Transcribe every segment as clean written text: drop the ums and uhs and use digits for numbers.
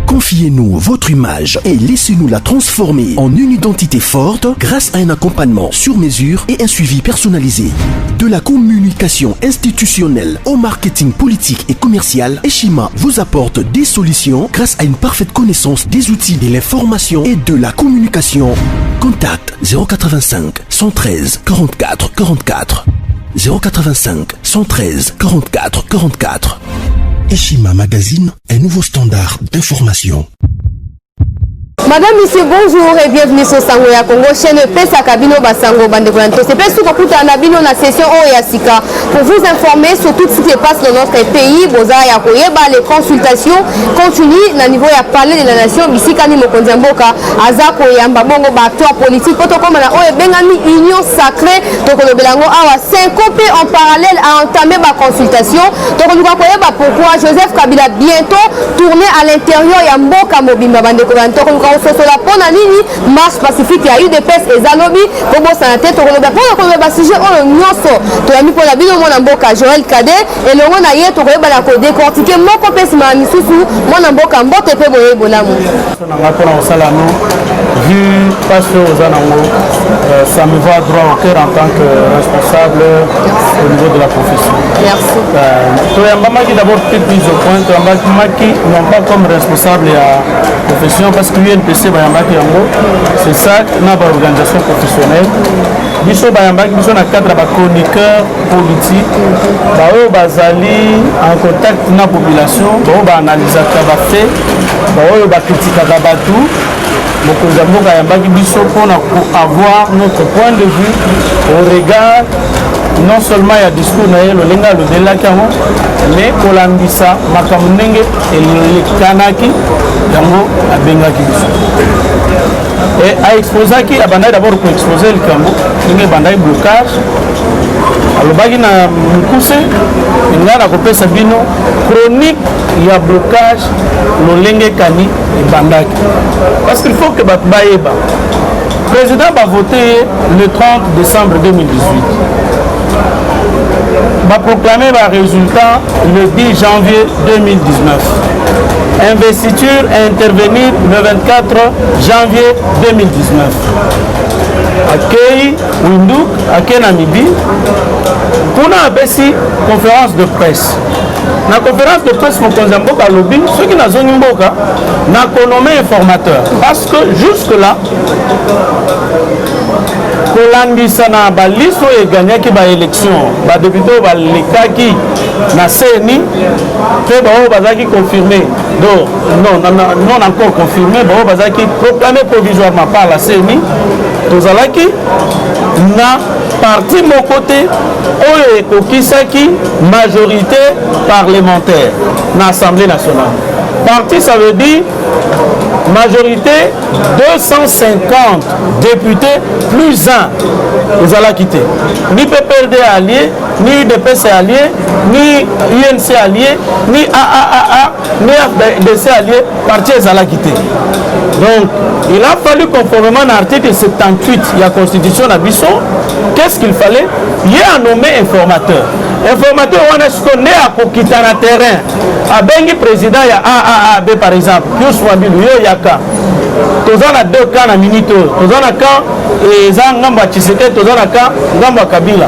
Confiez-nous votre image et laissez-nous la transformer en une identité forte grâce à un accompagnement sur mesure et un suivi personnalisé. De la communication institutionnelle au marketing politique et commercial, Eshima vous apporte des solutions grâce à une parfaite connaissance des outils de l'information et de la communication. Contact 085 113 44 44 085 113 44 44. Eshima Magazine, un nouveau standard d'information. Madame, monsieur, bonjour et bienvenue sur Sango ya Congo, chaîne Pesa Kabino Basango Bandegranto. C'est pas sous Kokuta Nabino na session Oyasika pour vous informer sur tout ce qui se passe dans notre pays. Boza ya Koyeba, les consultations continuent na niveau ya palais de la nation. Bisika ni Mokonzamboka, Azako Yamba Bongo, acteur politique, Kotokoma na Oye Bengami, Union Sacrée, Tokolo Belango, Awa, syncopé en parallèle à entamer ma consultation. Tokolo Koyeba, pourquoi Joseph Kabila bientôt tourné à l'intérieur ya Mboka Mobimba Bandegranto. C'est la Ponanini, marche pacifique, il y a eu des pestes et zalobi, comme ça a été pour le sujet, on le nyoso, tu as mis pour la ville au Monamboka, Joël Cadet, et le monde a été décortiqué, mon copé, c'est ma missoussou, Monamboka, Mbote, Peboé, Bonamo. Vu parce que aux Anango, ça me va droit au cœur en tant que responsable au niveau de la profession. Merci. Toyambamaki d'abord peut-être mise au point, Toyambamaki non pas comme responsable à la profession parce que l'UNPC Bayambaki Yango, c'est ça notre organisation professionnelle. Biso Bayambaki, biso na cadre de chroniqueur politique, bao bazali en contact na population, bao ba analyser ba fait, bao ba critiquer ba tout. Mokonzamboka Yambaki biso pour avoir notre point de vue au regard non seulement il y a discours naïe le lenga le delakamo mais kolambisa makamnenge et le kanaki yango abengaki biso et a exposé qui abandai d'abord pour exposer le cambo nge bandai blocage alobaki na mukuse ngana kopesa bino chronique il y a blocage le lenge kani et bandaki parce qu'il faut que baeba président va voter le 30 décembre 2018 va proclamer le résultat le 10 janvier 2019. Investiture à intervenir le 24 janvier 2019. Accueil Windhoek, accueil Namibie. Pour une conférence de presse. Dans la conférence de presse, Mokonzamboka lobby, ceux qui n'ont pas mboka, n'a nommé informateur. Parce que jusque-là, Kolangisa na baliso et gagné qui ba élection, ba député ba lekaki na CENI, fait ba bazaki confirmé. Donc non encore confirmé, ba bazaki proclamé provisoirement par la CENI. Tozalaki na parti mon côté oye kokisaki majorité parlementaire na Assemblée nationale. Parti ça veut dire majorité 250 députés plus un. Vous allez quitter. Ni PPRD allié, ni UDPC allié, ni UNC allié, ni AAAA, ni FDC allié, parti les allez quitter. Donc, il a fallu conformément à l'article 78 de la Constitution d'Abisso, qu'est-ce qu'il fallait? Il y a un nommé informateur. Informateur, on est ce qu'on est à quitter le terrain. À Bengi président, il y a AAAB par exemple, Pius Wabilu, Yaka. Tous en a deux cas dans minute. Tous en a cas et Zangamba Tshisekedi, tous en a cas Ngamba Kabila.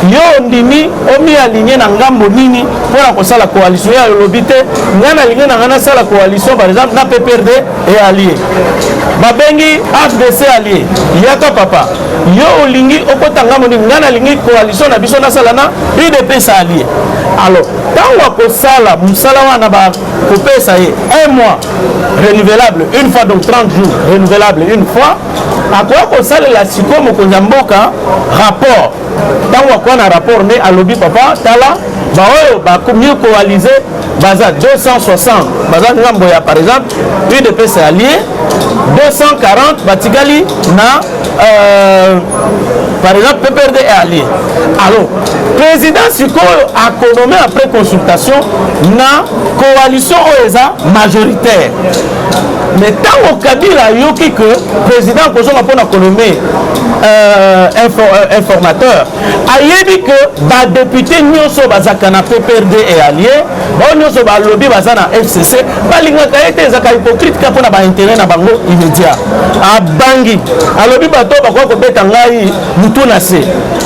Yo ndimi omi aligné na ngambo nini pour la coalition ya lobité. Ngana aligné na ngana la coalition par exemple na PPRD et allié. Babengi FDC allié. Yaka papa. Yo olingi okota ngambo ni ngana aligné coalition na biso na sala na UDPS allié. Alors, tant qu'on sala musala wana ba kopesa ye 1 mois renouvelable une fois donc 30 jours renouvelable une fois à quoi qu'on sale la siko Mokonzamboka rapport tant qu'on a rapport né à lobby papa tala ba oyo ba mieux coalisé baza 260 baza ngamboya par exemple UDPS allié 240 batigali na par exemple PPRD est allié. Alors président Siko a connommé après consultation na coalition OESA majoritaire. Mais tant au Kabila yoki que président Kozonga pour nommer informateur a dit que ba député nyonso baza balinga na PPRD et alliés bon nyonso ba lobby bazana FCC balinga ka ete ezaka hypocrite ka pona ba intérêt na bango immédiat abangi alobi bato bakwa ko beta ngai mutu na se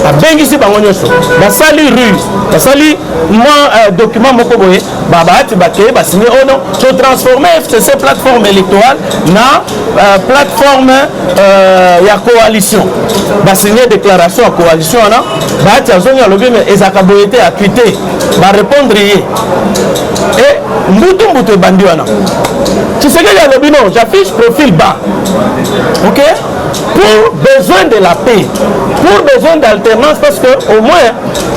abengi si bango nyonso basali ruse basali moi document moko boye babati bakeye basigné oh non to transformer FCC plateforme électorale na plateforme ya coalition basigné déclaration à coalition na bati azongi alobi mais ezaka boyete à tweeter ba répondre et mbutu bandi wana tu sais que alobi non j'affiche profil bas ok pour besoin de la paix pour besoin d'alternance parce que au moins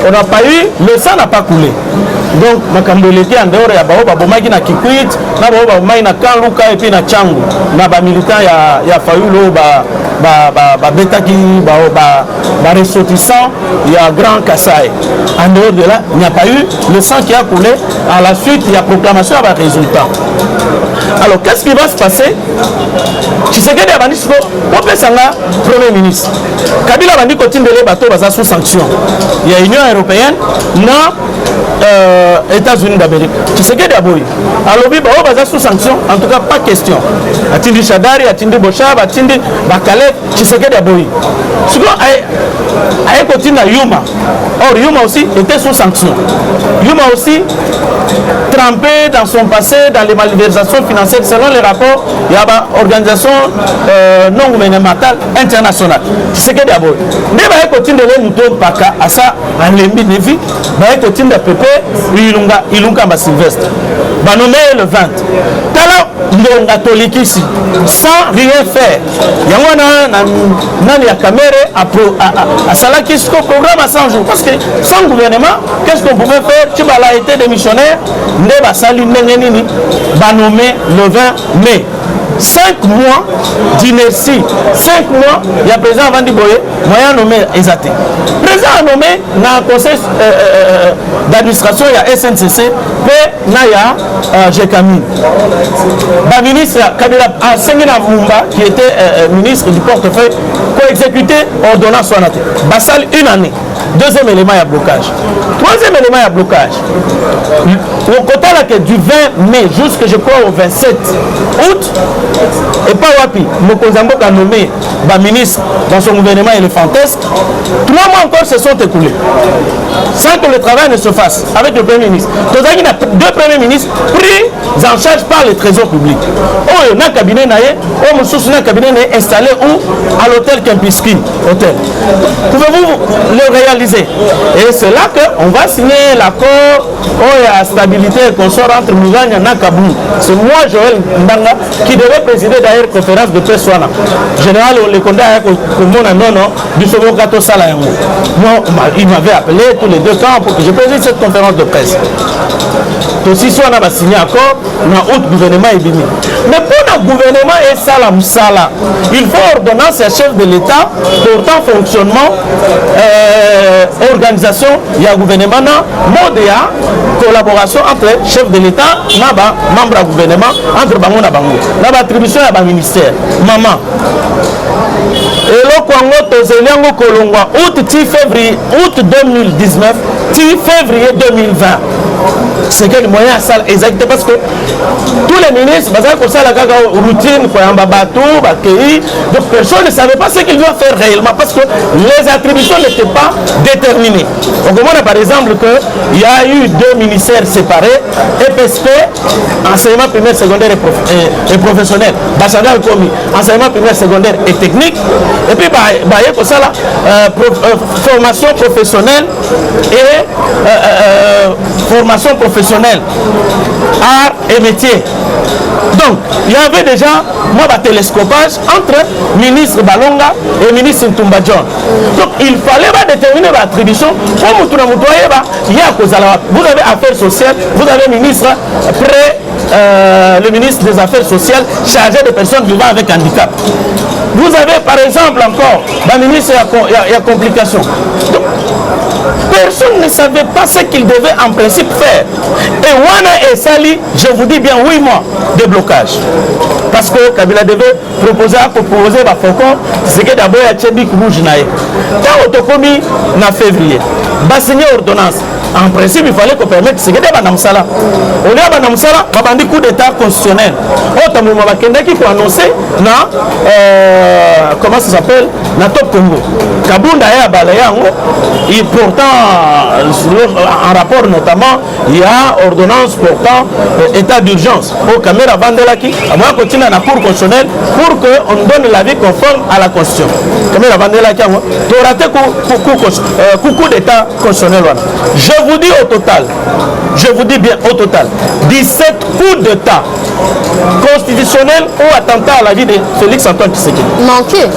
on n'a pas eu le sang n'a pas coulé donc makambo eleki en dehors ya bao babomaki na Kikwit na bao babomaki na Kanluka et puis na Tchangu na ba militant ya Fayulu ba betaki ba ressortissant ya Grand Kassai. En dehors de là il n'y a pas eu le sang qui a coulé. À la suite il y a proclamation à résultat. Alors qu'est-ce qui va se passer? Tu sais que des bandits on peut s'engager premier ministre Kabila bandi kotindele bato baza sous sanction. Il y a Union européenne na États-Unis d'Amérique. Tu sais que d'abord, alors oui, baza sous sanction. En tout cas, pas question. Atindi Chadari, Atindi Bochab, Atindi Bakale. Tu sais que d'abord. Ce qu'on a continué à Yuma. Or Yuma aussi était sous sanction. Yuma aussi trempé dans son passé dans les malversations financières selon les rapports. Il y a une organisation non gouvernementale internationale. Tu sais que d'abord. Mais il continue de les paka à ça en lembi nevi. Il continue de pépé. Ilunga ba Sylvestre ba nommé le 20 tala ndonga toliki ici sans rien faire yango na ya caméra à salaki ce programme à 100 jours parce que sans gouvernement qu'est-ce qu'on pouvait faire tu vas été démissionnaire ne ba sali nini ba nommé le 20 mai 5 mois d'inertie 5 mois il y a président Vandi Boye moyen nommé Ezate président a nommé dans le conseil d'administration il y a SNCC puis il y a Jekami le ministre Kabila Sengina Mumba qui était ministre du portefeuille co-exécuté ordonnance Soanate Bassal une année. Deuxième élément, il y a blocage. Troisième élément, il y a blocage. Au côté là que du 20 mai jusqu'à je crois au 27 août, et pas Wapi, Mokozambo a nommé le ministre dans son gouvernement éléphantesque, 3 mois encore se sont écoulés. Sans que le travail ne se fasse avec le Premier ministre. Donc il y a 2 premiers ministres pris en charge par le trésor public. Oh, il y a un cabinet, un cabinet installé où? À l'hôtel Kempinski. Hôtel. Pouvez-vous le réaliser? Et c'est là qu'on va signer l'accord à stabilité et consort entre Mouganya et Nakabou. C'est moi, Joël Ndanga, qui devait présider d'ailleurs la conférence de presse. Général, on les condamne du second gâteau Salah. Moi, il m'avait appelé tous les 2 ans pour que je préside cette conférence de presse. Donc, si on a signé accord, on a autre gouvernement est venu. Mais pour le gouvernement et Salah, il faut ordonnance à chef de l'État portant fonctionnement, organisation, il y a gouvernement, mode et collaboration entre chef de l'État, membre du gouvernement, entre Bango et Bango. Là, l'attribution à ministère. Maman. Et le Congo, Tozeliango Kolongwa, août 2019, février 2020. C'est que le moyen à ça exact parce que tous les ministres, comme ça, la routine, donc personne ne savait pas ce qu'il doit faire réellement parce que les attributions n'étaient pas déterminées. Donc on a par exemple qu'il y a eu 2 ministères séparés, EPSP, enseignement primaire, secondaire et professionnel, Bachadal Komi, enseignement primaire, secondaire et technique, et puis comme ça, formation professionnelle et formation professionnelle, art et métier. Donc, il y avait déjà un télescopage entre ministre Balonga et ministre Ntumba John. Donc, il fallait déterminer l'attribution. Vous avez affaires sociales, vous avez ministre le ministre des Affaires sociales chargé de personnes vivant avec handicap. Vous avez par exemple encore le ministre, il y a complications. Donc, personne ne savait pas ce qu'il devait en principe faire. Et Wana et Sali, je vous dis bien 8 mois de blocage. Parce que Kabila devait proposer Faucon, c'est que d'abord il y a Tchébik Rouge. Quand on a commis en février, il a signé ordonnance. en principe il fallait qu'on permette ce que des banamsala on est banamsala babandi coup d'état constitutionnel autant moment bakenda qui faut annoncer na comment ça s'appelle na Top Congo Kabunda ya balayango et pourtant en rapport notamment il y a ordonnance portant état d'urgence au caméra vandelaki à moi continuer à la cour constitutionnelle pour que on donne l'avis conforme à la constitution caméra vandelaki to raté coup d'état constitutionnel. Je vous dis au total, je vous dis bien au total 17 coups d'état constitutionnels ou attentat à la vie de Félix Antoine Tshisekedi. Manqué.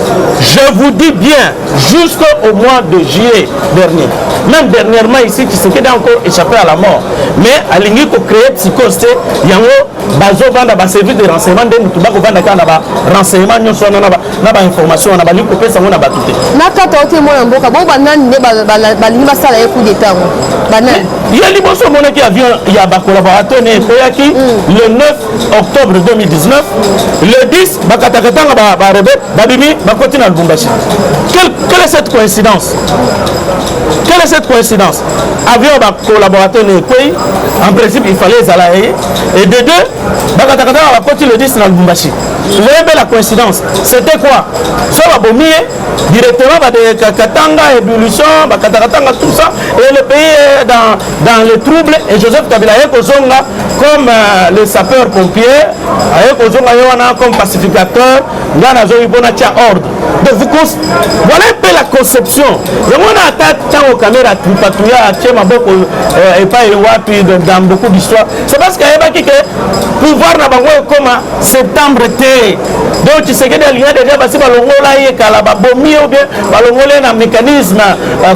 Je vous dis bien jusqu'au mois de juillet dernier. Même dernièrement ici Tshisekedi a encore échappé à la mort. Mais à l'ingé ko créer psychose yango bazo vanda ba service de renseignement de tubako vanda kana ba renseignement nyonso na ba information na ba li ko pesa ngona ba tuté. Na kata ote mo mboka bo banani ne ba lingi ba sala coup d'état. Banani. Il y a liboso mona qui avion il y a ba collaborateur ne koyaki le 9 octobre 2019 le 10 bakatakatanga ba rebelle babimi ba continue à Lubumbashi. Quelle est cette coïncidence? Quelle est cette coïncidence? Avion ba collaborateur ne koy en principe il fallait zalaye et de deux bakatakatanga ba continue le 10 na Lubumbashi. Vous voyez bien la coïncidence. C'était quoi? Ça va bomber directement de Katanga, ébullition, Katanga, tout ça. Et le pays est dans les troubles. Et Joseph Kabila est comme les sapeurs-pompiers, comme pacificateur, ordre. Donc voilà un peu la conception. Dans beaucoup d'histoires. C'est parce qu'il y a que pouvoir n'a pas comme septembre. Donc tu sais que déjà parce que balongola kala babomi ou bien balongola na mécanisme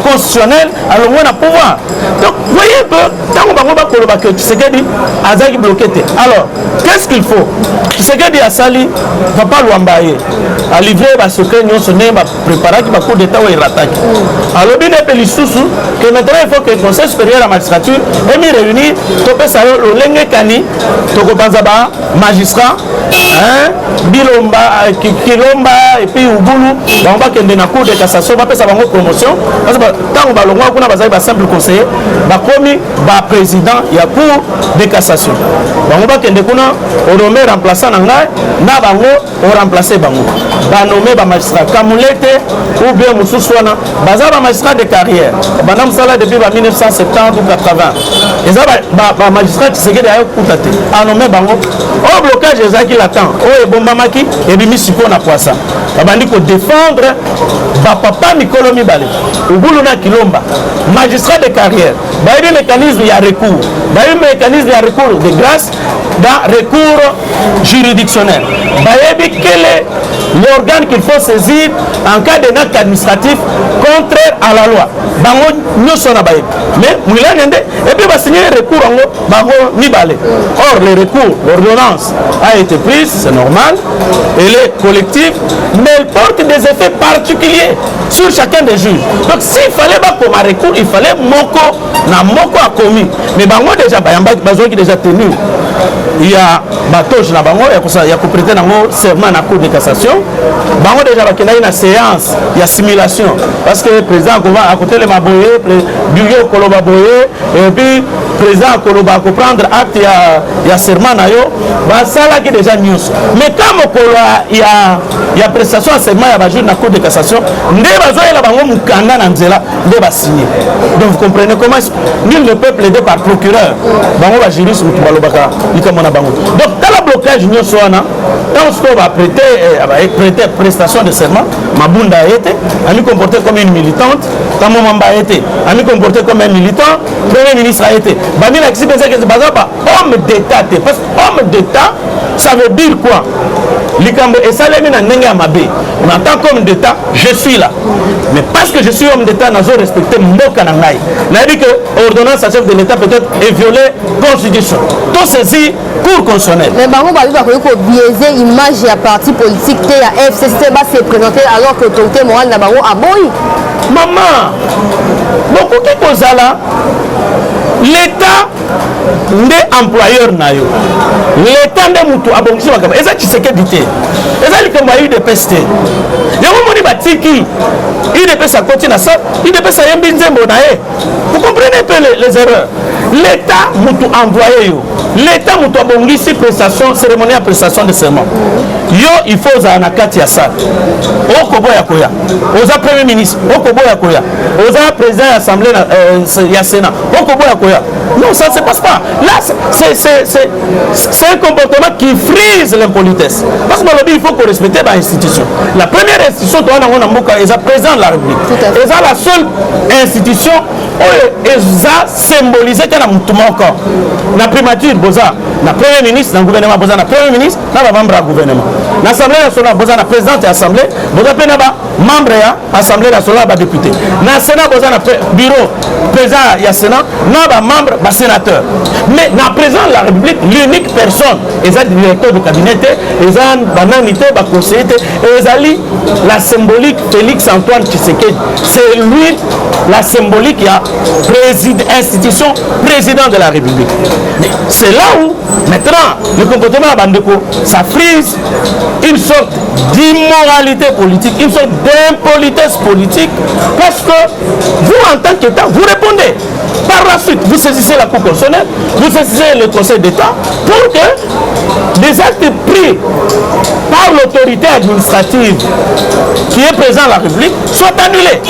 constitutionnel alongo na pouvoir. Donc voyez un peu tant qu'on va koloba que tu sais que dit azaki bloqué. Alors qu'est-ce qu'il faut? Tu sais que dit asali papa Luambaye a livré ba secret nyonso ne ba préparer ki ba coup d'état ou irataki. Alors bien epeli susu que maintenant il faut que le conseil supérieur à la magistrature ait mis réunir topé ça le lenge kani to ko banza ba magistrat hein Bilomba Kilomba et puis Ubulu on va kende na cour de cassation va pesa bango promotion parce que tant ba longwa kuna bazali ba simple conseiller ba komi ba président ya cour de cassation bango ba kende kuna on nommé remplaçant na bango on remplacer bango ba nommé ba magistrat Kamulete ou bien Mususwana baza ba magistrat de carrière banam sala depuis 1970 ou 80 et ça ba magistrat c'est que d'ailleurs kutate a nommé bango au blocage ezaki l'attend oh bombamaki et bimi sipo na poisa babandi ko défendre ba papa Mikolo Mibale Ubulu na Kilomba magistrat de carrière ba un mécanisme il y a recours ba un mécanisme il y a recours de grâce dans recours juridictionnel ba yebi quel est l'organe qu'il faut saisir en cas d'acte administratif contraire à la loi bango nyoso na ba mais mwila ngende et puis ba signer recours bango Mibale or le recours l'ordonnance a été prise c'est normal elle est collective mais elle porte des effets particuliers sur chacun des juges. Donc s'il fallait pas comme un recours, il fallait moko a commis. Mais bango déjà bazo qui déjà tenu. Il y a batoche na bango il y a prêter nango serment na cour de cassation. Bango déjà bakena une séance, il y a simulation parce que le président va à côté le maboye, bureau koloba boye et puis président koloba ko prendre acte il y a serment na yo, ba sala qui déjà news. Mais comme il y a prestation à serment ya ba juge na cour de cassation, ndé bazo la bango mukanda na nzela ndé ba signer. Donc vous comprenez comment nul ne peut plaider par procureur. Bango ba juriste mutu balobaka likamona bango. Donc dans le blocage nyonso wana, tant ce qu'on va prêter prestation de serment, Mabunda a été, a mis comporté comme une militante, Tamomamba a été, a mis comporté comme un militant, Premier ministre a été. Bamila qui s'est pensé que c'est pas homme d'État, parce que homme d'État, ça veut dire quoi? Likambo et Salemi na ndenge amabe. On entend comme d'État, je suis là. Mais parce que je suis homme d'État, n'a pas respecté mboka na ngai. N'a dit que ordonnance à chef de l'État peut-être est violé constitution. Tout ceci cour constitutionnelle. Mais bango ba ko biaiser image ya parti politique te ya FCC va se présenter alors que l'autorité morale na bango aboyi. Maman, beaucoup qui kozala L'État n'est employeur nayo. L'État n'est mutu abongisi makaba. Eza Tshisekedi te. Eza likambo ya UDPS te. Yango moni batiki UDPS akoti na ça, UDPS ayembi nzembo na ye. Vous comprenez un peu les erreurs. L'État mutu envoyé yo. L'État mutu abongisi prestation cérémonie à prestation de serment. Yo il faut za na kati ya ça. Okobo ya koya. Oza premier ministre, okobo ya koya. Oza président de l'Assemblée ya Sénat, okobo ya koya. Non, ça ne se passe pas. Là, c'est un comportement qui frise l'impolitesse. Parce que il faut qu'on respecte l'institution. La première institution, c'est le président de la République. C'est la seule institution qui a symbolisé que la primature, le premier ministre, le gouvernement, le premier ministre, le membre du gouvernement. L'Assemblée nationale, le président de l'Assemblée, le membre de l'Assemblée nationale, le député. Le Sénat, le bureau, le président du Sénat, le membre du sénateur. Mais le président de la République, l'unique personne, il est le directeur du cabinet, il est le conseiller, il est la symbolique Félix Antoine Tshisekedi. C'est lui la symbolique qui a institution président de la République. C'est là où maintenant le comportement de Bandeko, ça frise une sorte d'immoralité politique, une sorte d'impolitesse politique, parce que vous en tant qu'État, vous répondez. Par la suite, vous saisissez la Cour constitutionnelle, vous saisissez le Conseil d'État pour que des actes pris par l'autorité administrative qui est présente à la République soient annulés.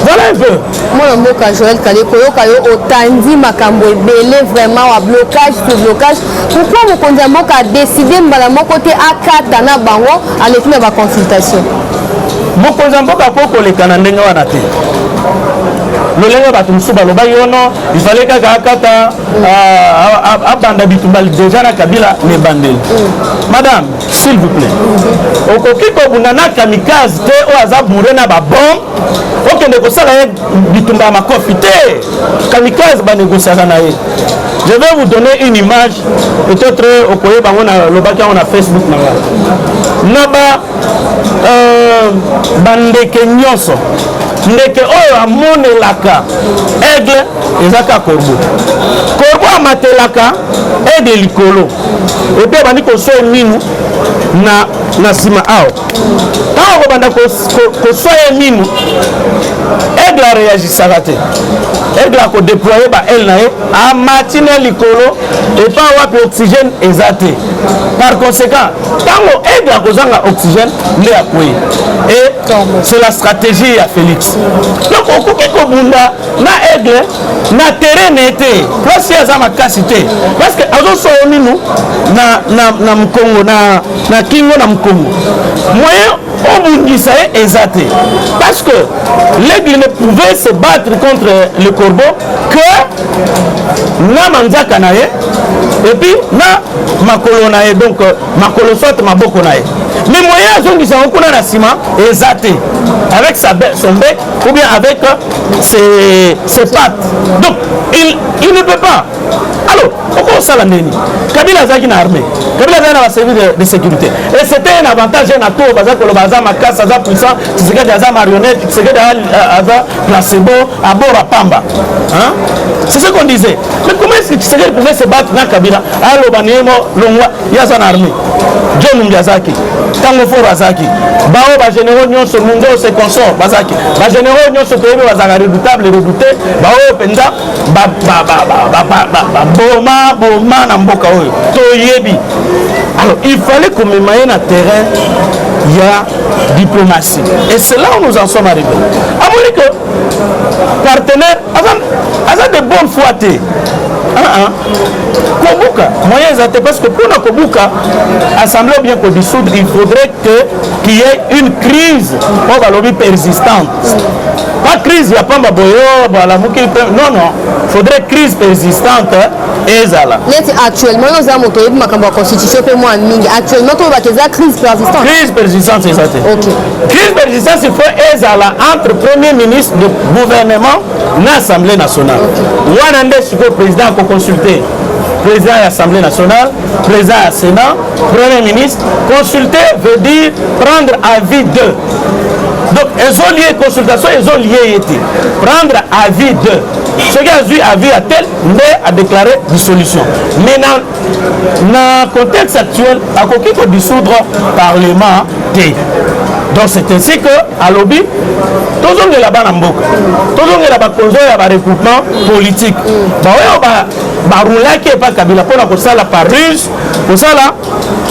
Voilà un peu. Moi, je Joël Kaleko, Otandi Makambo Belé, vraiment, à blocage sur blocage. Pourquoi vous avez décidé de côté à Katana Bango à l'étude de la consultation? Mon lolenge bato mosusu baloba yono ifale kaka akata abanda bitumba déjà na Kabila ne bandeli. Madame, s'il vous plaît, okoki kobunda na kamikaze te oyo aza bourré na babombe okende kosala ye bitumba ya makofi te. Kamikaze banégociaka na ye. Je vais vous donner une image, peut-être okoyeba ngo na lobaki yango na Facebook na nga. Naba bandeke nyonso ndeke oyo amonelaka aigle ezaka korbo amatelaka aigle likolo epe bandi kosoa minu na nsima awa ntango kobanda kosoa ye minu aigle areagisaka te. Aigle akodéploye baele na ye amatine likolo epa wapi oxygène eza te. Par conséquent ntango aigle akozanga oxygène nde akwei. Et c'est la stratégie à Félix. Donc okoki kobunda na aigle na terrain ete place aza makasi te parce que azosoa minu na mkongo na kingo na mkongo moyen obundisa ye eza te parce que l'aigle ne pouvait se battre contre le corbeau que na manzaka na ye et puis na makolo na ye, donc makolo soit maboko na ye. Mais moyen azongisa okuna na sima eza te avec son bec ou bien avec ses pattes. Donc il ne peut pas. Alors pourquoi ça la neni Kabila azaki na armée, Kabila azaki na service de sécurité, et c'était un avantage na to baza ko baza makasa za puissant, Tshisekedi aza marionnette, Tshisekedi aza placebo à bord à Pamba, hein? C'est ce qu'on disait. Mais comment est-ce que Tshisekedi pouvait se battre na Kabila alors banemo longwa yaza na armée John Mbiazaki tango fort azaki bao ba généraux nyonso mungo se consort bazaki ba généraux nyonso toyebi bazaka redoutable redouté bao penza boma na mboka oyo toyebi. Alors il fallait qu'on me maille na terrain, il y a diplomatie, et c'est là où nous en sommes arrivés. À que partenaire a de bonne foi. Kobuka, moyen parce que pour la Kobuka, assemblée bien qu'on dissoudre, il faudrait qu'il y ait une crise persistante. Pas crise, il n'y a pas non, il faudrait crise persistante et ça là. Actuellement, nous avons une constitution actuellement, nous avons une crise persistante. Crise persistante, c'est ça. Crise persistante, il faut Ezala entre premier ministre du gouvernement et l'Assemblée nationale. Wanande, le président pour consulter. président de l'Assemblée nationale, président du Sénat, premier ministre. Consulter veut dire prendre avis d'eux. Donc, ils ont lié consultation, ils ont lié été. Prendre avis d'eux. Ce qui a eu avis à tel, mais a déclaré dissolution. Mais dans le contexte actuel, à quoi qu'il faut dissoudre le Parlement, donc c'est ainsi que, à lobby, tout le monde est là-bas dans le Mboka. Tout le monde est là-bas pour le regroupement politique. Bah, rouler qui est pas Kabila pour ça la par ruse, pour ça la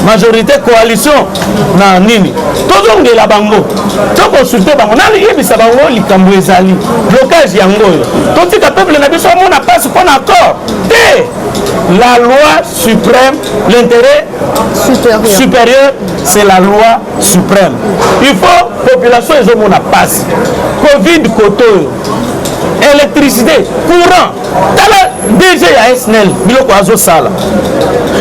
majorité coalition na nini. Tout le monde est là-bas. Tu consulter bango, na lié bisa bango likambo ezali. Blocage yango. Tout le peuple n'a pas mon passe pour accord. La loi suprême, l'intérêt supérieur, c'est la loi suprême. Il faut population ils ont mon passe. Covid koto. Électricité, courant, DG à SNL, biloko azo sala.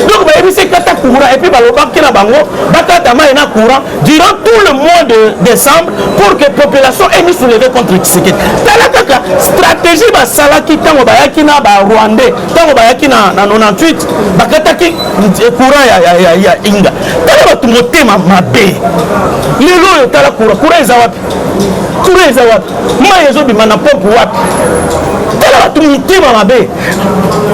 Donc, c'est kata courant et puis balobaki na bango, bakata ma ena courant durant tout le mois de décembre pour que la population ait mis soulevé contre Tshisekedi. Tala kaka stratégie ba salaki tango bayaki na ba Rwandais, tango bayaki na 98, bakata ki courant ya Inga. Tala batungo tema mabe. Lelo tala courant ezawapi. Courant ezawapi. Moi ezobima na pompe wapi. Tala batu mitima mabe.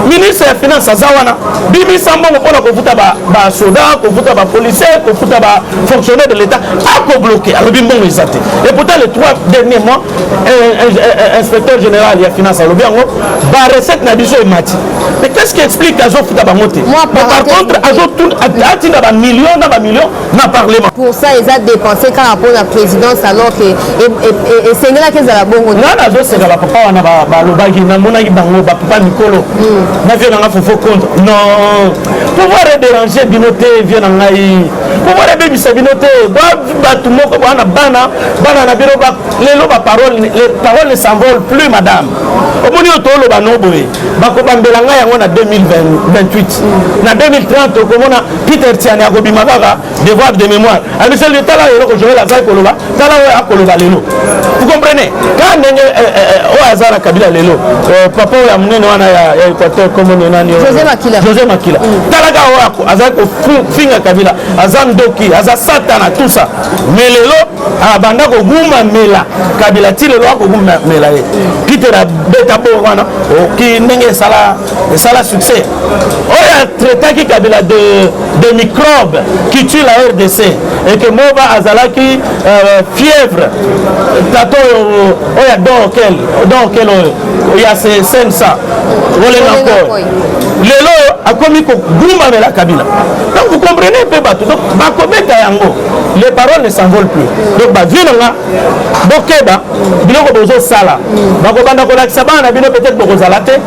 Ministre ya finance azawana bimi sambongo pona kofuta ba soda, kofuta ba policier, kofuta ba fonctionnaire de l'état a bloqué alors bimbongo ezate. Et pourtant les 3 derniers mois inspecteur général ya finance alobi yango ba recette na biso emati. Mais qu'est-ce qui explique azo futa ba moté? Par contre azo tout atina ba millions na parlement. Pour ça ils a dépensé quand rapport à la présidence alors que et c'est là qu'ils a la bonne. Non azo c'est la papa wana ba lobaki na monaki bango ba papa Nicolo. Na vient dans faux contre. Non. Pouvoir déranger binoté vient dans ngai. Pouvoir baby sabinoté. Ba tout moko bana na biro ba les paroles ne s'envolent plus madame. Au moni otolo ba no boy. Ba ko bambela ngai yango na 2028. Na 2030 ko mona Peter Tiani akobima kaka devoir de mémoire. A monsieur le tala yero ko jouer la zai koloba. Tala wa akoloba lelo. Vous comprenez? Quand ndenge o azara kabila lelo. Papa ya munene wana ya Équateur comme on nani José Makila talaga wako azako finga kabila azandoki azasatana tout ça mais lelo abanda ko guma mela kabila ti lelo ko guma mela e kitera beta bo wana ki ndenge sala succès oya traité ki kabila de microbes qui tue la RDC et que mova azalaki fièvre tato oya donc quel oya c'est ça lelo akomi ko gumba mela kabila. Donc vous comprenez un peu bateau. Donc ba kometa yango les paroles ne s'envolent plus. Donc ba vinanga bokeba biloko bozo sala ba ko banda ko lakisa bana bino peut-être boko zalate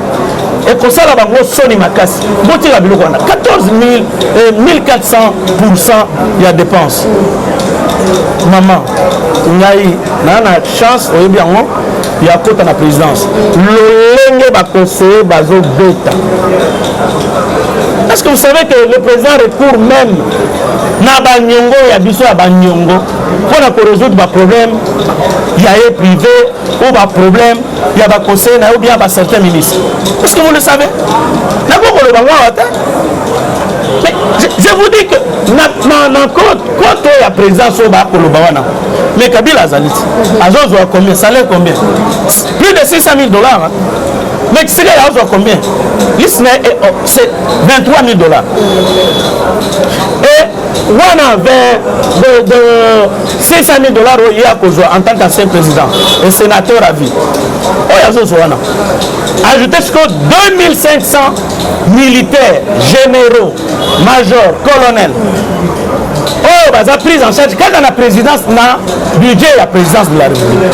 et ko sala bango soni makasi boti la biloko na 14% ya dépenses. Maman ngai na chance oyebi yango ya kota na présidence lolenge ba conseiller bazo beta. Est-ce que vous savez que le président recourt même na banyongo ya biso ya banyongo pour résoudre ba problème ya privé ou ba problème ya ba conseiller na ou bien ba certains ministres? Est-ce que vous le savez? Na ko le bango ata. Mais je vous dis que na côté ya présidence au ba koloba wana. Mais Kabila Azalit, Azozo a combien? Salaire combien? Plus de $600 000. Hein? Mais c'est combien? C'est $23 000. Et on avait de $600 000 en tant qu'ancien président et sénateur à vie. Ajoutez jusqu'à 2500 militaires, généraux, majors, colonels. Oh, bah, ça a pris en charge quand la présidence n'a budget la présidence de la République.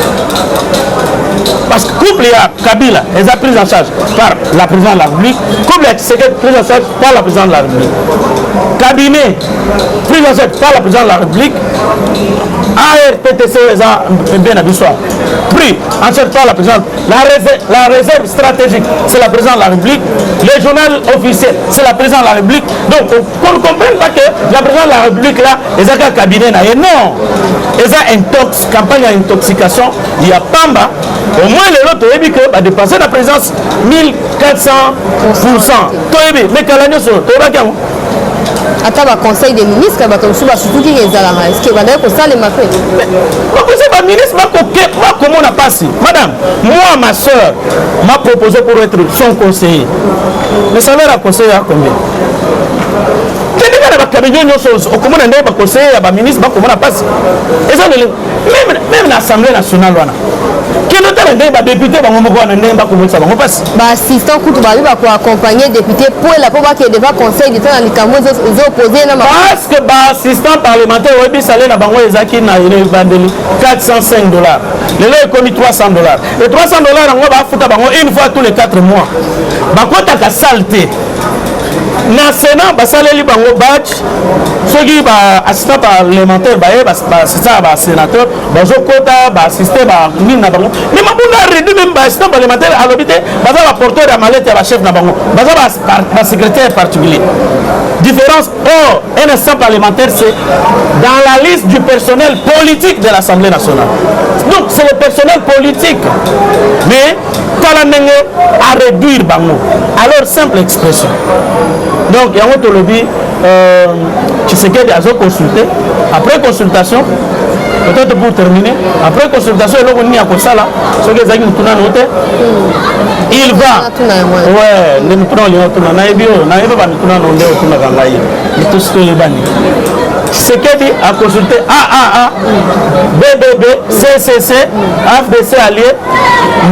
Parce que couple il y a Kabila, elle a pris en charge par la présidence de la République, couple il y a Tshisekedi pris en charge par la présidence de la République. cabinet pris en charge par la présidente de la République, ARTTC bien habitué, pris en charge par la présidente, la réserve stratégique, c'est la présidente de la République, le journal officiel, c'est la présidente de la République. Donc, on ne comprenne pas que la présidente de la République, là, ils ont un cabinet. Non, ils ont une campagne d'intoxication. Il y a Pamba. Au moins, les autres, ils ont dépassé la présidence 1400%. Mais Kalanyo, tu attends, le conseil des ministres, surtout qui est là, est-ce que vous avez ça les mappés? Le conseil des ministres, comment on a passé? Madame, moi, ma soeur m'a proposé pour être son conseiller. Mais ça va la conseiller à combien? Comment on a conseiller à ministre, comment on a passé? Même l'Assemblée nationale, quel est le député assistant pour accompagner député pour la pauvre qui devait conseil de temps dans les camos opposés parce que l'assistant parlementaire oui salaire na bango ezaki na bandeli $405 le lot est commis $300 et $300 on va foutre bango une fois tous les 4 mois bakota ka salté na Sénat basaleli bango badge soki ba assistant parlementaire ba assistant ba sénateur bazokota ba assister ba nini na bango mais mabunda réduit même ba assistant parlementaire à l'hôpital baza ba porteur ya mallette ya ba chef na bango baza ba secrétaire particulier différence. Or un assistant parlementaire c'est dans la liste du personnel politique de l'Assemblée nationale, donc c'est le personnel politique mais talanenge à réduire bango alors simple expression. Donc, il y a un lobby, tu sais qu'il y a consulté. Après consultation, peut-être pour terminer, après consultation, il y a un ça là, il va. Ouais, les c'est qu'il dit à consulter AAA, BBB, CCC, FDC allié,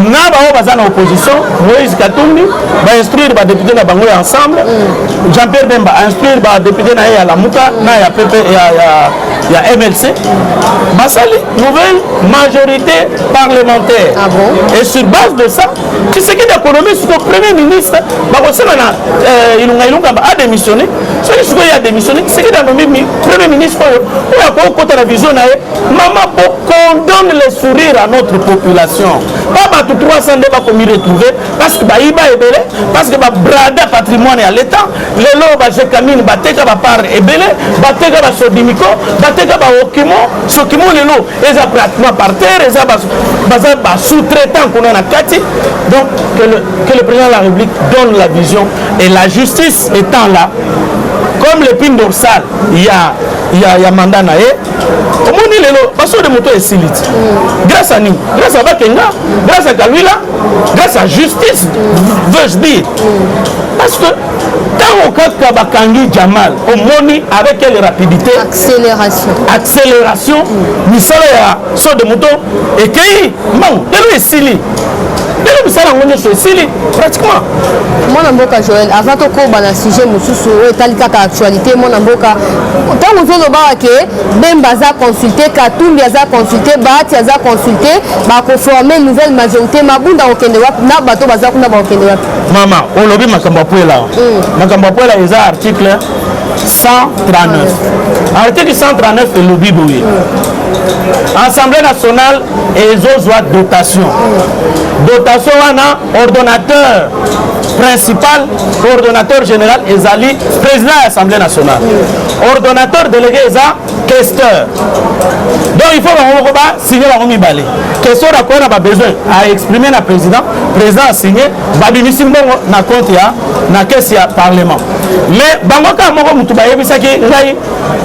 n'a pas opposition, Moïse Katumbi, va instruire les députés de Bangoy ensemble, Jean-Pierre Bemba instruire les députés de la Mouka, na PP et à MLC, Basali, nouvelle majorité parlementaire. Ah bon? Et sur base de ça, tu sais qu'il y a l'économie, c'est le premier ministre, il a démissionné, celui qui a démissionné, c'est qu'il y a premier ministre, pour la vision, maman condamne le sourire à notre population. Pas tout 300 débats qu'on y retrouver parce que Baïba est belé, parce que Brada patrimoine à l'État, les lots, j'ai camine, Bateka va part est belé, Bateka va Sodimico, Bateka va Okimo, Sokimo les lots, ils ont pratiquement par terre, ils ont sous-traitant qu'on a Kati. Donc que le président de la République donne la vision et la justice étant là. Comme l'épine dorsale, il y a mandat naé. Au monde il est là, parce que le moto est silite. Grâce à nous, grâce à Bakenga, grâce à Kalwila, grâce à justice, veux-je dire. Parce que quand on a Bakangi Jamal, au monde avec quelle rapidité? Accélération. Misala ya saut de moto et qui non, il est silite. Pratiquement. Mon amboka Joël, avant de couper dans le sujet, monsieur, est actualité. Mon amboka, tant que vous avez Bembaza consulté, Katumbi a consulté, Bahati a consulté, va former une nouvelle majorité. Mabunda au Kendewap, na bateau baza kuna ba au Kendewap. Maman, on lobby Makambapuela. Makambapuela est article 139. Article 139 est lobby bouillé. Assemblée nationale et les autres dotation. Dotation on a ordonnateur principal, coordonnateur général Ezali, président de l'Assemblée nationale. Ordonnateur délégué Eza, questeur. Donc il faut signer la remise balai. Question à quoi on a besoin à exprimer le président a signé, Babimisi Mbongo na compte ya na caisse ya parlement. Mais bangoka moko mutu ba yebisaki ngai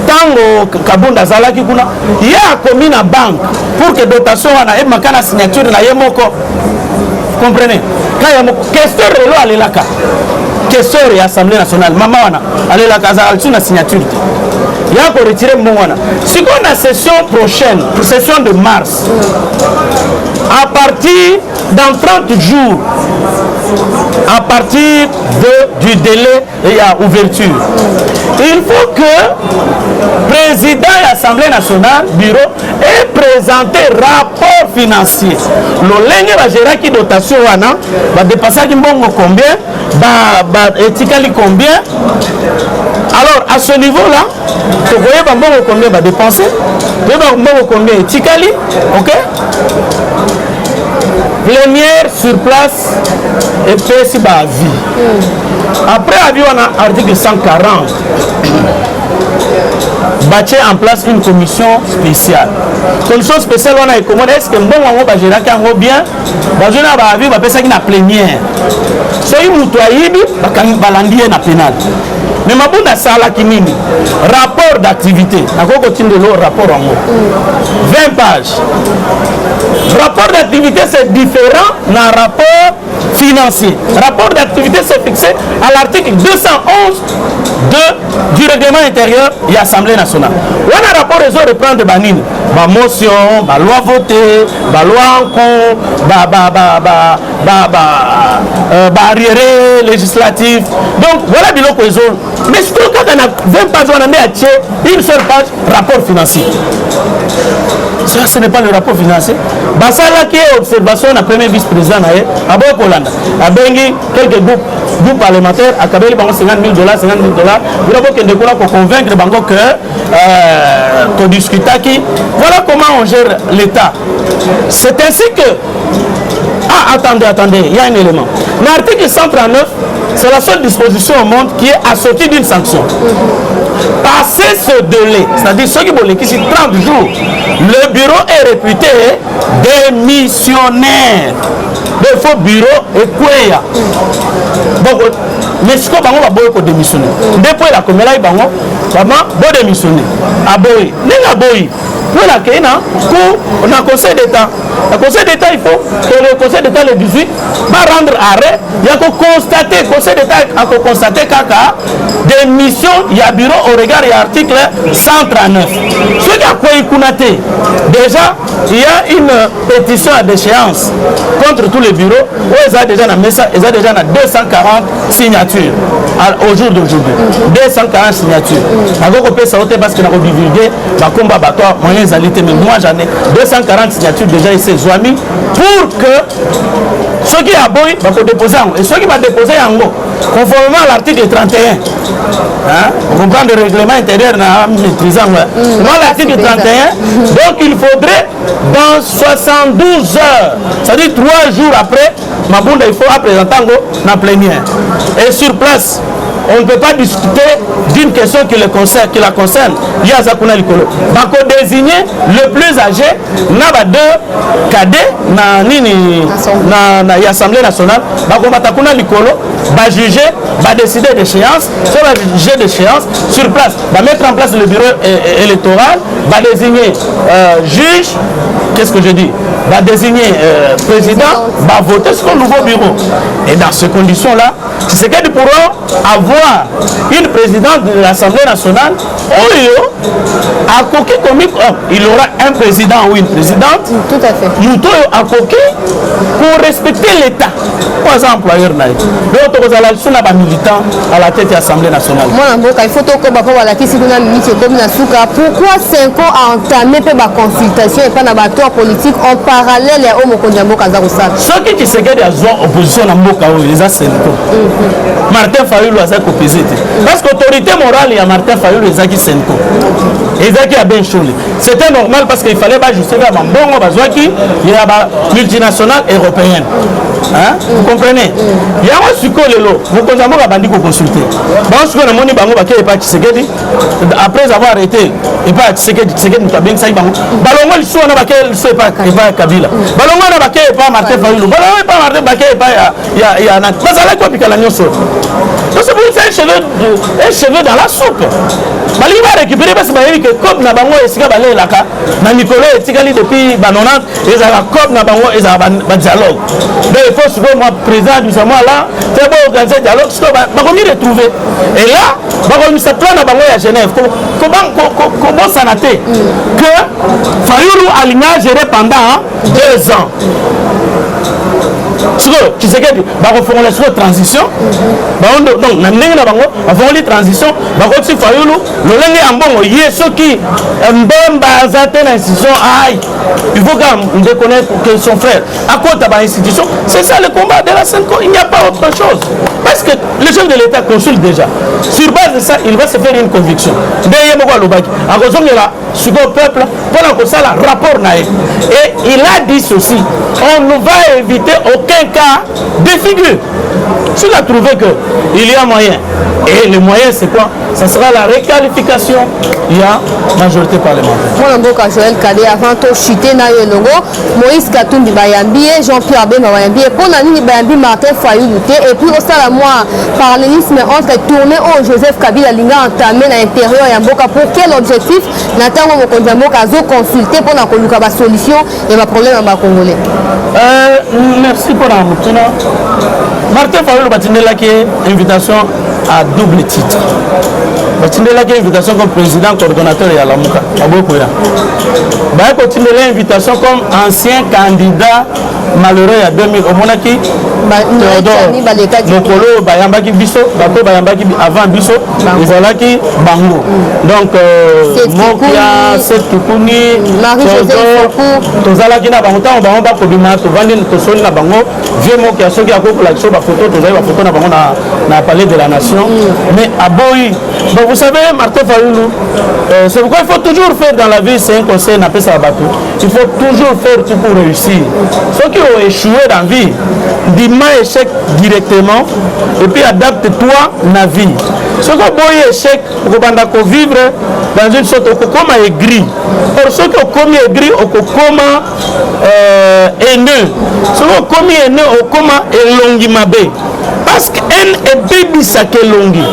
tango kabunda zalaki kuna ya komi na banque pour que dotation wana e makana signature na yemoko. Comprenez? Quand il y a mon questeur de l'eau à l'élaka, questeur et Assemblée nationale, maman wana, à l'élaka, ça a signature. Il y a encore retiré mon wana. Si on a session prochaine, session de mars, à partir dans 30 jours, à partir du délai et à ouverture, il faut que le président de l'Assemblée nationale, bureau, ait présenté rapport financier. Le lenge va gérer qui dotation wana va dépasser combien etikali combien. Alors à ce niveau-là, vous voyez combien va dépenser, combien etikali, ok. Plénière sur place et puis si bah vie. Après avis on a article 140. Bâtir en place une commission spéciale. Commission spéciale on a commandé est-ce que bon on va gérer quand bien dans une avis on va passer une plénière. Soyez mutuaïbi balandier na pénal. Mais ma bonne sala qui mini rapport d'activité. Encore continue de l'eau rapport en mot. 20 pages. Rapport d'activité c'est différent d'un rapport financier. Rapport d'activité c'est fixé à l'article 211 du règlement intérieur et Assemblée nationale. On a un rapport réseau de prendre banine. Ma motion, ma loi votée, ma loi en cours, barrière législative. Donc voilà biloko réseau. Mais ce qu'on a 20 pages, on a mis à tirer une seule page, rapport financier. Ça, ce n'est pas le rapport financier. Ça là qui est observation à premier vice-président, à Bokolanda, à Bengi, quelques groupes parlementaires, à Kabeli, $50 000, $50 000. Il faut que nous convaincre Bango que qu'on discute qui. Voilà comment on gère l'État. C'est ainsi que. Ah, attendez, il y a un élément. L'article 139, c'est la seule disposition au monde qui est assortie d'une sanction. Passer ce délai, c'est-à-dire ceux qui veulent ici 30 jours, le bureau est réputé démissionnaire. Le faux bureau est quoi? Donc, mais ce qu'on va beaucoup démissionner. Depuis la comédie, on va démissionner. Aboy, n'est-ce pas pour la Kenya, on a un conseil d'État. Le conseil d'État, il faut que le conseil d'État le 18 va rendre arrêt. Il y a qu'à constater, le conseil d'État a constaté qu'il y a des missions, il y a bureau au regard de l'article 139. Ce qui a quoi déjà, il y a une pétition à déchéance contre tous les bureaux où ils ont déjà 240 signatures au jour d'aujourd'hui. 240 signatures. On peut sauter parce qu'on a divulgué le combat battoir, moyen alité, mais moi j'en ai 240 signatures déjà ici, Zouami, pour que ceux qui ont déposé et ceux qui vont déposer en haut, conformément à l'article 31, on comprend le règlement intérieur maîtrisant. Dans l'article 31, donc il faudrait dans 72 heures, c'est-à-dire 3 jours après, Mabunda, il faut présenter en plénière. Et sur place, on ne peut pas discuter d'une question qui la concerne. Il y a Zakuna Likolo. Donc, on désigne le plus âgé, n'a deux cadets, dans l'Assemblée nationale. Donc, on va Zakuna Likolo, va juger, va décider d'échéance, sur va juger d'échéance, sur place, va mettre en place le bureau électoral, va désigner juge, qu'est-ce que je dis? Va désigner président, va voter sur le nouveau bureau. Et dans ces conditions-là, c'est qu'ils pourront avoir une présidente de l'Assemblée nationale, il aura un président ou une présidente. Tout à fait. Pour respecter l'État. Par exemple, employeur donc vous allez sur la militant à la tête de l'Assemblée nationale. Moi, il faut que pourquoi 5 ans à entamer la consultation et pas dans la politique en parallèle à Omokondiambo Kazaroussa. Ce qui se fait à opposition à Mboka, les Sénéco. Martin Fayulu a ça pesé. Parce que l'autorité morale et à Martin Fayulu les Zaki Sénéco. Et Zaki a bien choisi. C'était normal parce qu'il fallait pas justifier à Mbongo Bazouaki, il y a une multinationale européenne. Hein? Vous comprenez? Il y a un sucre le lot. Vous connaissez pas bandit consulter. Bon, ce qu'on a moni bango baké et pas Tshisekedi. Après avoir arrêté et pas Tshisekedi nous a bien ça bango. Balongo le sou on a baké c'est pas Kabila. Balongo on a baké et pas Martin Fayulu. Balongo pas Martin baké et pas il y a na. Ça là quoi pikala nyoso. Donc c'est pour ça un cheveu dans la soupe. Bali va récupérer parce que comme na bango esika balé laka na Nicolas et Tikali depuis banonant ils ont comme na bango ils ont dialogue. Mais il faut souvent moi président du Samoa là c'est bon organiser dialogue parce que bah on y retrouver et là bah on se plan na bango à Genève comment ça n'a été que Fayulu Aligna géré pendant 2 ans. tu sais que va refaire la transition donc na ndenge na bango avant les transitions ba ko ti fayulu le lenge ambongo yeso qui mbemba azate na institution aïe il faut quand même reconnaître que son frère à côté de l'institution c'est ça le combat de la Senko il n'y a pas autre chose parce que le chef de l'État consulte déjà sur base de ça il va se faire une conviction derrière moi lobaki à cause de la sur le peuple pendant que ça la rapport naïf et il a dit ceci on ne va éviter aucun cas de figure s'il a trouvé que il y a moyen et le moyen c'est quoi ça sera la requalification il y a majorité parlementaire moi mboka Joël Kadé avant to chuter na yelongo Moïse Katumbi bayambi Jean-Pierre Bemba bayambi pour na nini bayambi Martin Fayulu et puis au sala moi parallélisme entre tourner au Joseph Kabila linga entamé à l'intérieur ya mboka pour quel objectif natango mokonzi mboka zo consulter pour na koluka ba solution et ba problème ba congolais merci pour la mutuna Martin Fayulu batindela qui invitation à double titre batindela qui invitation comme président coordonnateur ya Lamuka abokoya ba continuer l'invitation comme ancien candidat malheureux à 2000 au monaki mokolo bayambaki biso bato bayambaki avant biso ezalaki bango donc mokia setukuni tozalaki na bango ntango bango bakobima tovandi tosoli na bango vie mokia soki akokola biso bafoto tozali bafoto na bango na palais de la nation mais aboyi donc vous savez Martin Fayulu c'est pourquoi il faut toujours faire dans la vie c'est un conseil n'a pas ça bateau il faut toujours faire tout pour réussir ceux qui ont échoué dans la vie dis-moi échec directement et puis adapte-toi na vie ceux qui ont échec pour vivre dans une sorte de comme aigri pour ceux qui ont commis aigri au comme haineux ceux qui ont commis haineux au comme elongi mabe parce que haine est baby saké longi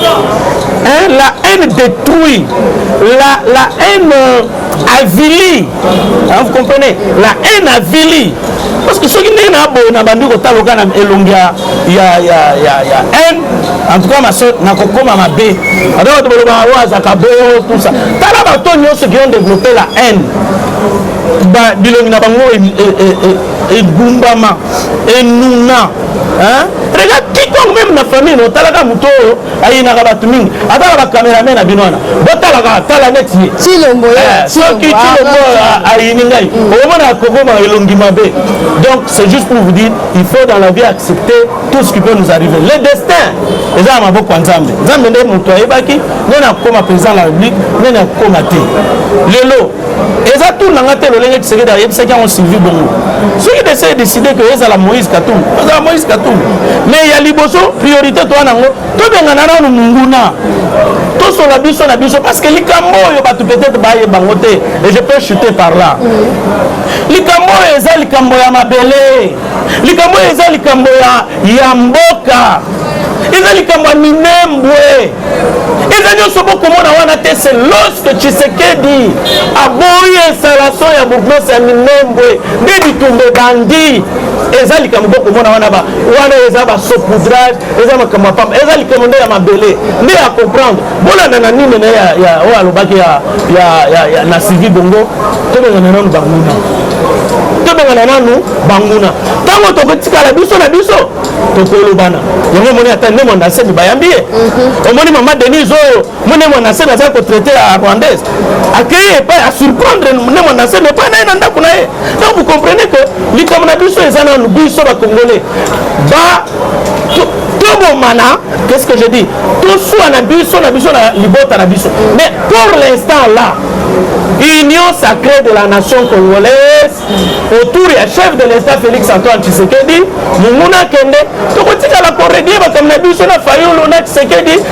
la haine détruit la haine avilie vous comprenez la haine avilie parce que ceux qui n'ont pas de bandi kotaloka na elongi ya haine en tout cas ma soeur na kokoma mabe alors de boloba waza kabo tout ça tala bato nyonso qui ont développé la haine ba bilongi na bango et gumbama et nuna hein regarde quiconque même na famille no talaka muto ayi na bato mingi atala ba cameraman na binona botalaka tala neti Chilombo soki Chilombo ayi ningai o mona kokoma elongi mabe donc c'est juste pour vous dire il faut dans la vie accepter tout ce qui peut nous arriver le destin eza maboko nzambe nzambe nde muto ayebaki nena koma président de la République nena koma te lelo eza tout nanga te lolenge tseke da yebisaki on Sylvie Bongo ceux qui essaient de décider que eza la Moïse Katumbi eza Moïse Katumbi mais il y a liboso priorité to nango to bengana na munguna to so la biso na biso parce que likambo yo batu peut-être ba yebango te et je peux chuter par là likambo eza likambo ya mabele likambo eza likambo ya mboka eza likambo ya minembwe eza nyonso bokomona wana te c'est lorsque Tshisekedi aboyi installation ya bourgmestre ya minembwe nde bitumbe bandi eza likambo bokomona wana eza basopoudrage eza makambo ya pamba eza likambo nde ya mabele nde ya comprendre bolanda na nini na oyo alobaki na Sylvie Bongo tobengana nanu banguna tobengana nanu banguna ntango tokotikala biso na biso tokolobana yango moni ata nde mwana nsemi bayambi ye omoni mama Denise oyo mone mwana nsemi azali kotraite ya rwandaise akei epai asurprendre nde mwana nsemi epai na ye na ndako na ye donc vous comprenez que likambo na biso eza nanu biso bakongolais tobomana qu'est-ce que je dis toswa na biso na libota na biso mais pour l'instant là union sacrée de la nation congolaise autour ya chef de l'État Félix Antoine Tshisekedi munguna kende tokotikala koredie bakambi na biso na Fayulu na Tshisekedi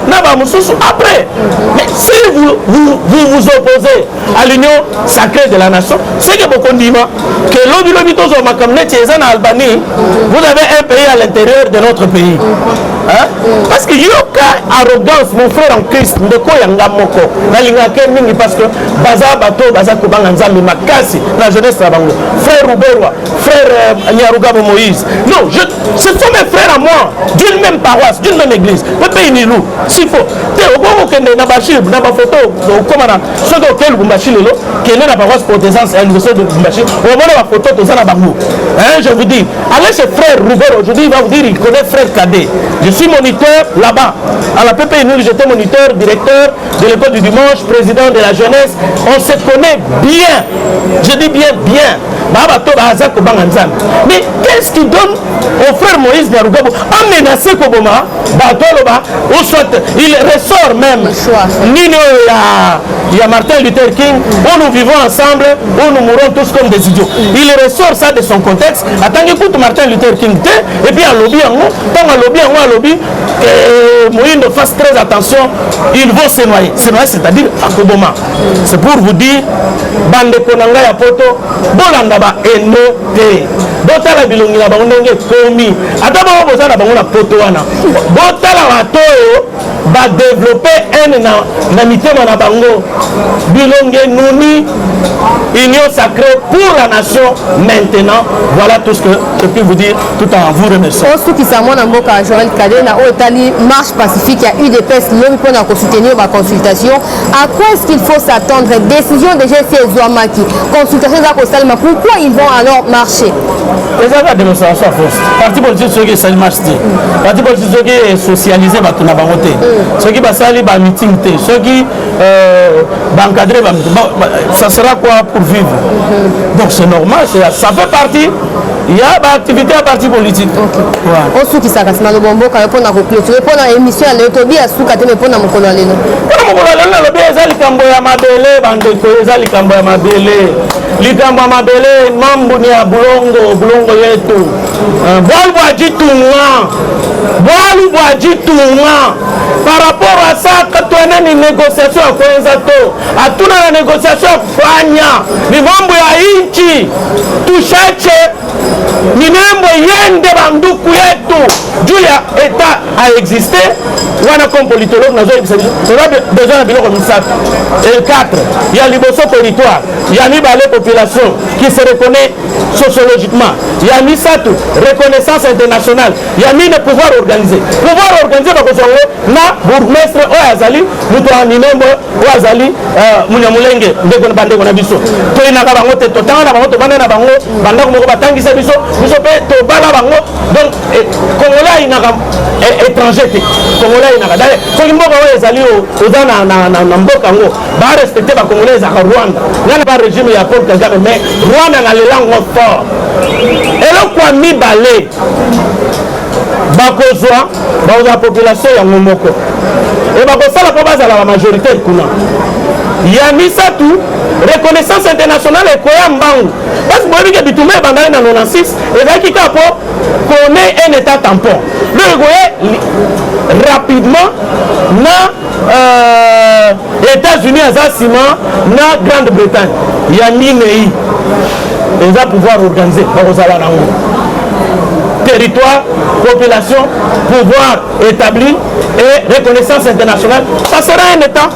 na bamosusu après mais si vous opposez à l'union sacrée de la nation c'est que bokondima que lobi tozo makambi neti eza na Albanie vous avez un pays à l'intérieur de notre pays hein? Parce que yoka arrogance mon frère en Christ ndeko yanga moko nalinga ke mingi parce que baza bato baza kobanga nzambe makasi la jeunesse na bango frère Ruberwa frère Nyarugabo Moïse non ce sont mes frères à moi d'une même paroisse d'une même église pepe inilou s'il faut te oboko kende na bashib na bafoto comme ceux qui ont Lubumbashi lelo qui est la paroisse protestante à l'université de Lubumbashi on voit la photo de ça bango je vous dis allez chez frère Roubert aujourd'hui il va vous dire il connaît frère Cadet je suis moniteur là-bas à la PPNU j'étais moniteur directeur de l'école du dimanche président de la jeunesse on se connaît bien je dis bien mais qu'est-ce qui donne au frère Moïse Nyarugabo à menacer Koboma ou soit il ressort même Nino il y a Martin Luther King où nous vivons ensemble où nous mourrons tous comme des idiots il ressort ça de son contexte attends écoute Martin Luther King et puis à lobby en lobby Moïse ne fasse très attention ils vont se noyer c'est-à-dire à Koboma c'est pour vous dire bande konanga ya poto bolanda ba enote botala bilongi na bango ndenge komi ata bango bozala bango na poto wana botala batoyo ba développer na mitema na bango bilongi nuni union sacrée pour la nation maintenant voilà tout ce que je peux vous dire tout en vous remerciant osu kisamo na mboka Joël Cadet na otali marche pacifique ya UDPS lobi pour na soutenir ba consultation à quoi est-ce qu'il faut s'attendre décision déjà c'est Zouamaki consultation za ko salma pourquoi ils vont alors marcher les avons démonstration à force parti politique ceux qui s'aliment parti politique ceux qui socialiser bato na bango te ceux qui basali ba meeting te ceux qui encadrer ça sera quoi pour vivre donc c'est normal ça fait partie il y a une activité à parti politique osu kisaka sima lobombo ka pona ko clôturer pona émission ya Tobi asuka te pona mokolo lelo lobi eza likambo ya mabele bandeko eza likambo ya mabele mambo ni ya bulongo yetu bwalu bwajitunga par rapport à ça katwana ni négociation ya kwenza to atuna na négociation ya kufanya ni mambo ya inchi tushache ni mambo yende banduku yetu juu ya état a existé wana comme politologue nazo besoin de biloko misato et 4 il y a liboso territoire il y a mibale population qui se reconnaît sociologiquement il y a misato reconnaissance internationale il y a mine pouvoir organiser bakozongo na bourgmestre oyo azali mutu animembo oyo azali munyamulenge bandeko na biso toyinaka bango te totanga na bango tobanda na bango bandako moko batangisa biso mpe tobala bango donc congolais ayinaka étranger te congolais ayinaka dale soki mboka oyo ezali oza na mboka yango barespecte bacongolais ezaka rwanda ngana ba régime ya Paul Kagame mais rwanda na lelango fort elokwa mibale bakozwa bazwa population yango moko e bakosala mpo bazala ba majoritaire kuna ya misatu reconnaissance internationale ekoya mbangu parce boyebike bitumba ebandaki na 96 ezalaki kaka mpo kone un état tampon lo ekoye rapidement na États-Unis aza nsima na Grande-Bretagne ya minei eza pouvoir organiser bakozala nango territoire, population, pouvoir établi et reconnaissance internationale, ça sera un état.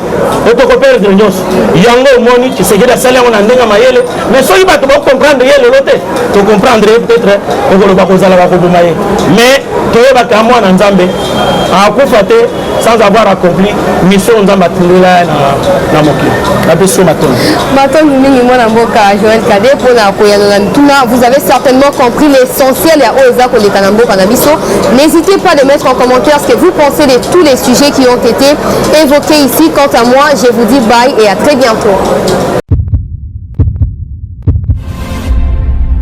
Et tu comprends de l'Union. Yango moni, tu sais que la salle on a ndenga mayele, mais soyez pas tu comprendre yele l'autre. Tu comprendrais peut-être que le bakozala va kobumaye. Mais tu es pas moi en Nzambe, à kufate sans avoir accompli mission Nzamba tindela na moki. La question maton. Maton mingi mwana mboka Joël Cadet pour la koyana tuna, vous avez certainement compris l'essentiel ya oza ko le kanambo kanabiso. N'hésitez pas de mettre en commentaire ce que vous pensez de tous les sujets qui ont été évoqués ici. Quant à moi, je vous dis bye et à très bientôt.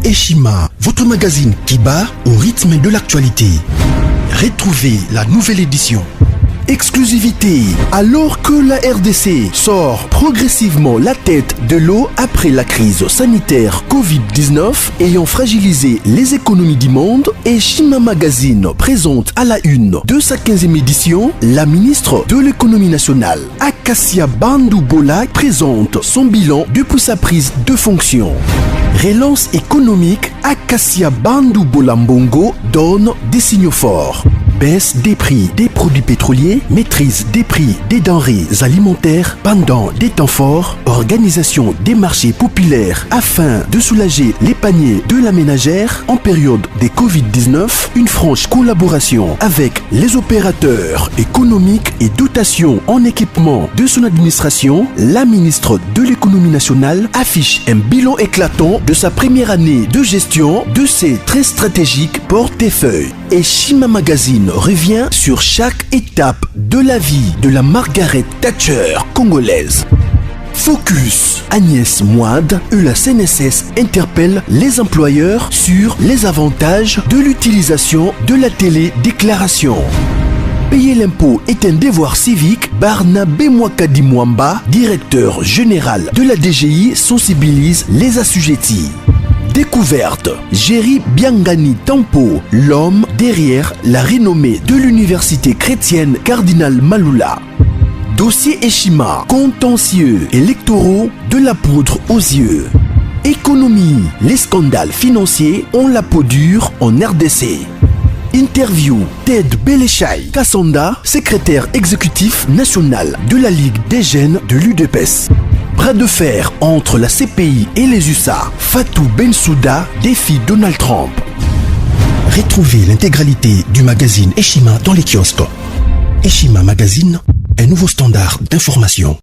Eshima, votre magazine qui bat au rythme de l'actualité. Retrouvez la nouvelle édition. Exclusivité. Alors que la RDC sort progressivement la tête de l'eau après la crise sanitaire Covid-19 ayant fragilisé les économies du monde, Eshima Magazine présente à la une de sa 15e édition la ministre de l'économie nationale, Acacia Bandou Bola, présente son bilan depuis sa prise de fonction. Relance économique, Acacia Bandou Bola Mbongo donne des signaux forts. baisse des prix des produits pétroliers, maîtrise des prix des denrées alimentaires pendant des temps forts, organisation des marchés populaires afin de soulager les paniers de la ménagère en période de Covid-19, une franche collaboration avec les opérateurs économiques et dotation en équipement de son administration, la ministre de l'économie nationale affiche un bilan éclatant de sa première année de gestion de ses très stratégiques portefeuilles. Et Shima Magazine revient sur chaque étape de la vie de la Margaret Thatcher congolaise. Focus. Agnès Moide et la CNSS interpellent les employeurs sur les avantages de l'utilisation de la télédéclaration. Payer l'impôt est un devoir civique. Barnabé Mwakadi Mwamba, directeur général de la DGI, sensibilise les assujettis. Découverte. Jerry Biangani Tampo, l'homme derrière la renommée de l'université chrétienne Cardinal Malula. Dossier Eshima, contentieux électoraux de la poudre aux yeux. Économie, les scandales financiers ont la peau dure en RDC. Interview, Ted Belechai Kassanda, secrétaire exécutif national de la Ligue des jeunes de l'UDPS. Bras de fer entre la CPI et les USA. Fatou Bensouda défie Donald Trump. Retrouvez l'intégralité du magazine Eshima dans les kiosques. Eshima Magazine, un nouveau standard d'information.